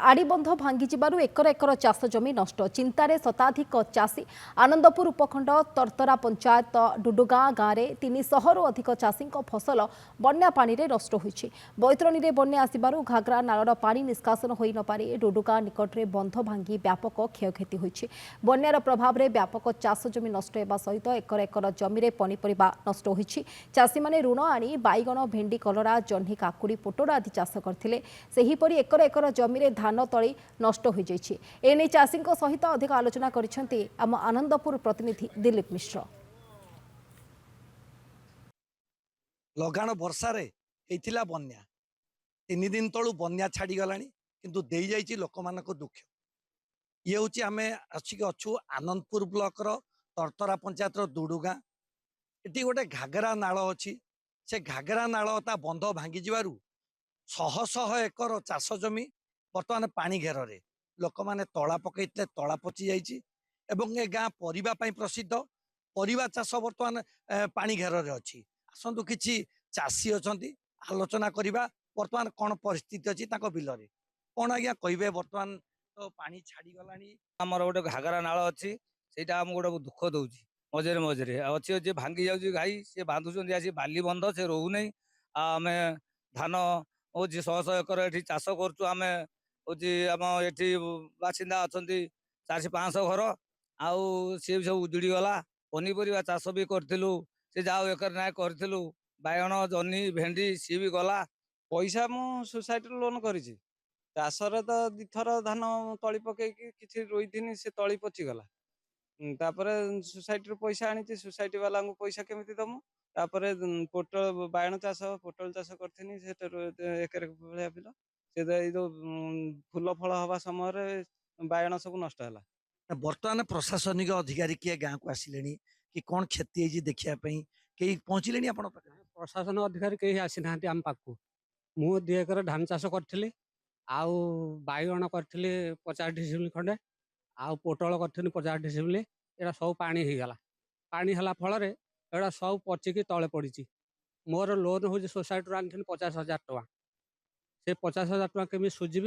आड़ीबंध भांगी एकर एकर चाष जमी नष्ट चिंतार शताधिक चाषी आनंदपुर उपखंड तरतरा पंचायत डुडुगाँ गाँव में 300 रु अधिक चाषी फसल बन्या पानी नष्ट होईछि। बैतरणी में बन्या आसिबारु घाघरा नालर पानी निष्कासन होई न पारि डुडुगाँ निकटरे बंध भांगी व्यापक क्षयक्षति होईछि। बन्यार प्रभाव में व्यापक चाष जमी नष्ट होगा सहित एकर एकर जमी पनीपरिबा नष्ट होईछि। चाषी माने ऋण आनी बाइगण भेंडी कलरा जह्नी काकुड़ी पोटल आदि चाष करथिले। सेहीपरि एकर एकर जमी धान तली नष्ट हो जाइछि। एने चाषी सहित अधिक आलोचना करिसेंति आम आनंदपुर प्रतिनिधि दिलीप मिश्र। लगाण वर्षारे हेतिला बन्या 3 दिन तळु बन्या छाड़ी गलानी किंतु देई जाइछि लोकमानक दुख। ये हूँ आम आसिक अच्छु आनंदपुर ब्लॉक तरतरा पंचायत दुडुगाँ एटी गोटे घाघरा नाल अच्छी से घाघरा नाल ता बंध भांगी जिबारु शह शह एकर चाष जमी बर्तमान पानी घेर रे लोक मैंने तला पकईते तला पचि जाइए। ए गाँ परिबा पई प्रसिद्ध परिबा चाष बर्तमान पानी घेर रे अच्छी। आसतु किछि चाषी अछंती आलोचना करिबा बर्तमान कौन परिस्थिति अच्छी बिल रे कौन आज्ञा कहे बर्तमान तो पानी छाड़ी गलानी। आमर गोटे घाघरा नाल अच्छी से आम गोटे दुख दौर मझे मझे अच्छी जे भांगी जाऊँगी घाई सी बांधुंट आसी बाली बंध से रोना आम धान हूँ शह शह एकर ये चाष करें हूँ आम ये बासिंदा अच्छा 400-500 घर आउ सी सब उजुड़ी गला। पनीपरिया चाष भी करूँ से जाओ एकर ना करूँ बाइगण जह्नी भेंडी सी भी गला। पैसा मु सोसाइटी लोन करी चाषर तो दिथर धान तली पकई कि रोईथि से तली पचिगला तापर सोसाइटी पैसा आनी सोसाइटी वाला पैसा केमी दमु तापर पोटल बाइगण चाष पोटल चाष करथिनी से एकर भलिया बिल से जो फूल फल हवा समय बाइगण सब नष्ट है। बर्तमान प्रशासनिक अधिकारी किए गाँव को आसिले कि कौन क्षति देखापी कई पहुँचले आप प्रशासन अधिकारी कहीं आसी ना आम पाक मु 2 एकर धान चाष करी आउ बाइगण करी 50 डिसिमिल खंडे आउ पोटल करी 50 डिसिमिल एटा सब पानी होगला। पानी है फल एटा सब पचिकी तले पड़ी मोर लोन हूँ सोसाइटी आनी 50,000 टका से 50,000 टका केमी सुझी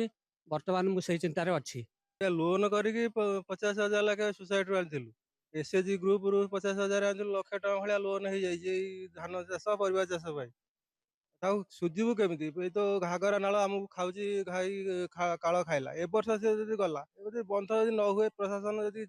बर्तमान मुझे चिंतार अच्छी। लोन करी 50,000 लाखे सोसाइटी आनी एसएचजी ग्रुप रु 50,000 आनी 1 लाख टका भाया लोन हो जाए धान चाष परिवा चाष सुझीबू केमी तो घाघरा नाल आमको खाऊ घाई काल खाइला ए वर्ष से गला बंध न हुए प्रशासन यदि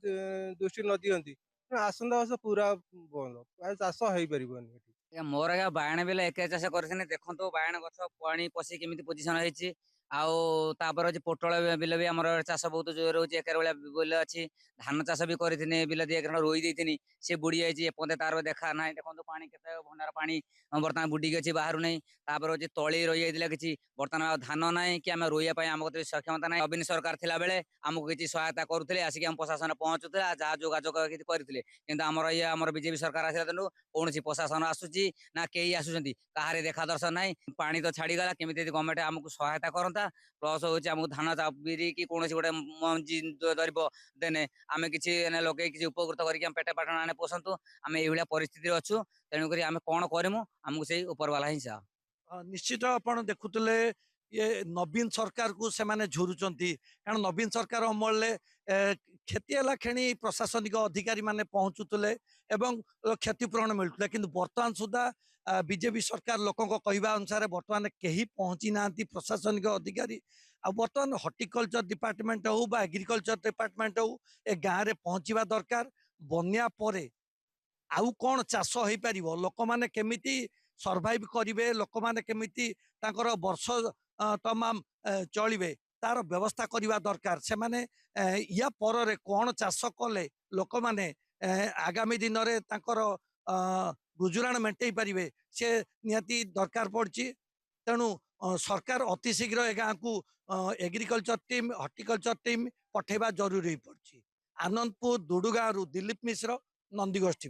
दृष्टि न दियंती आसंता वर्ष पूरा बंद चाष हो पार। मोर आज्ञा बायण बेले एक चाष कर देखो बायण गछ पानी पशि केमी पोजिशन होती आउर अच्छे पोटल बिल भी आम चाष बहुत जोर रोचे एकर भाया बिल अच्छी धान चाष भी करें बिल दी एक रोई देती सी बुड़ी जाइए एपदे तार देखा ना देखो पानी के भंडार पानी बर्तमान बुड़ी अच्छी बाहर नहीं तापर अच्छे तली रही जाता कि बर्तमान धान ना कि आम रोईप आम सक्षमता ना नवीन सरकार थिला बेले आमको किसी सहायता करुले आसिक आम प्रशासन पहुँचुला जहाँ जोगाजोग करते कि आमर ये आम बीजेपी सरकार आसा दिन कौन प्रशासन आसूसी ना कई आसुँच कहार देखा दर्शन ना पानी तो छाड़ीगला केमी गवर्नमेंट आमको सहायता करता प्लस हूँ आमको धान बिरी कि कौन गोटे मंजी धरब देने आम कि लगे किसी उपकृत करके पेट पाटन आने पोषंतु आम ये परिस्थिति अच्छु तेणुक आम कौन करमु आमको से उपरवाला ही चाह। निश्चित आपण देखुले ये नवीन सरकार को से माने झुरुचंती कारण नवीन सरकार अमल क्षति है खेणी प्रशासनिक अधिकारी माने पहुँचुले एवं क्षतिपूरण मिलूला कि बर्तमान सुधा बीजेपी सरकार लोकों कहवा अनुसार बर्तमान कहीं पहुँची ना प्रशासनिक अधिकारी आ बर्तमान हॉर्टिकल्चर डिपार्टमेंट हो बा एग्रीकल्चर डिपार्टमेंट हो ए गाँव में पहुँचवा दरकार। बन्या परे आउ कौन चाष हो पार लोक मैंने केमिति सर्वाइव करेंगे लोक मैंने केमिति तांकर वर्ष तमाम चलिए तार व्यवस्था करवा दरकार से माने या पर कौन चाष कले लोक मैंने आगामी दिन में तांकर गुजराण मेंटई पारे से निहाती दरकार पड़ी। तेणु सरकार अति शीघ्र ए गाँव को एग्रीकल्चर टीम हॉर्टिकल्चर टीम पठेबा जरूरी पड़ी। आनंदपुर दुडुगाँ दिलीप मिश्र, नंदीगोष्ठी।